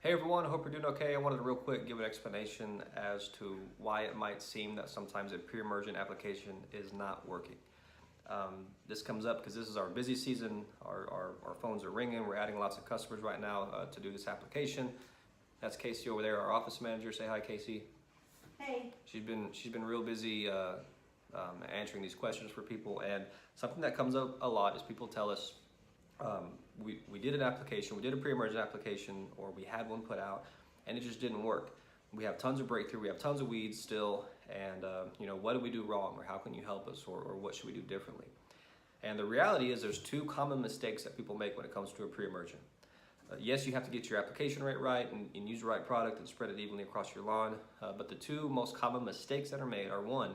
Hey everyone, I hope you're doing okay. I wanted to real quick give an explanation as to why it might seem that sometimes a pre-emergent application is not working. This comes up because this is our busy season. Our phones are ringing. We're adding lots of customers right now to do this application. That's Casey over there, our office manager. Say hi, Casey. Hey. She's been real busy answering these questions for people, and something that comes up a lot is people tell us, we did an application, we did a pre-emergent application, or we had one put out, and it just didn't work. We have tons of breakthrough, we have tons of weeds still, and what did we do wrong, or how can you help us, or what should we do differently? And the reality is there's two common mistakes that people make when it comes to a pre-emergent. Yes, you have to get your application rate right and use the right product and spread it evenly across your lawn, but the two most common mistakes that are made are, one,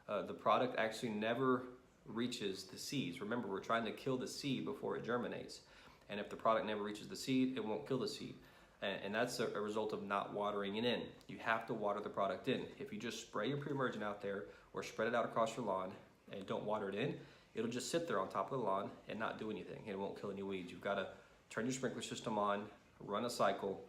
the product actually never reaches the seeds. Remember, we're trying to kill the seed before it germinates. And if the product never reaches the seed, it won't kill the seed. And that's a result of not watering it in. You have to water the product in. If you just spray your pre-emergent out there or spread it out across your lawn and don't water it in, it'll just sit there on top of the lawn and not do anything. It won't kill any weeds. You've got to turn your sprinkler system on, run a cycle,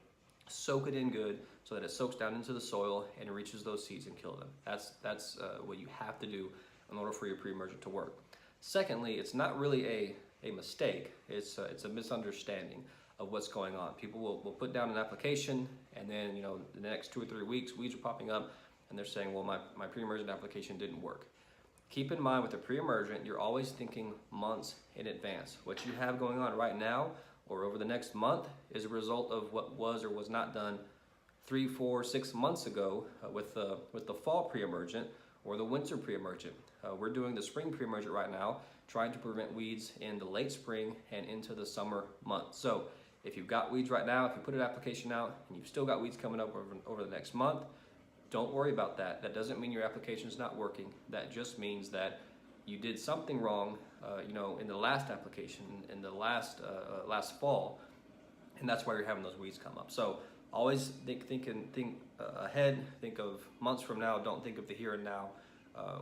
soak it in good so that it soaks down into the soil and reaches those seeds and kill them. That's what you have to do in order for your pre-emergent to work. Secondly, it's not really a mistake, it's a misunderstanding of what's going on. People will put down an application, and then the next 2 or 3 weeks, weeds are popping up, and they're saying, well, my pre-emergent application didn't work. Keep in mind with the pre-emergent, you're always thinking months in advance. What you have going on right now or over the next month is a result of what was or was not done 3, 4, 6 months ago with the fall pre-emergent or the winter pre-emergent. We're doing the spring pre-emergent right now, trying to prevent weeds in the late spring and into the summer months. So if you've got weeds right now, if you put an application out and you've still got weeds coming up over the next month, don't worry about that. That doesn't mean your application is not working. That just means that you did something wrong, in the last application, in the last fall, and that's why you're having those weeds come up. So always think ahead. Think of months from now. Don't think of the here and now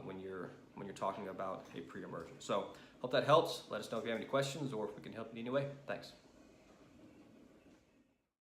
when you're talking about a pre-emergent. So hope that helps. Let us know if you have any questions or if we can help in any way. Thanks.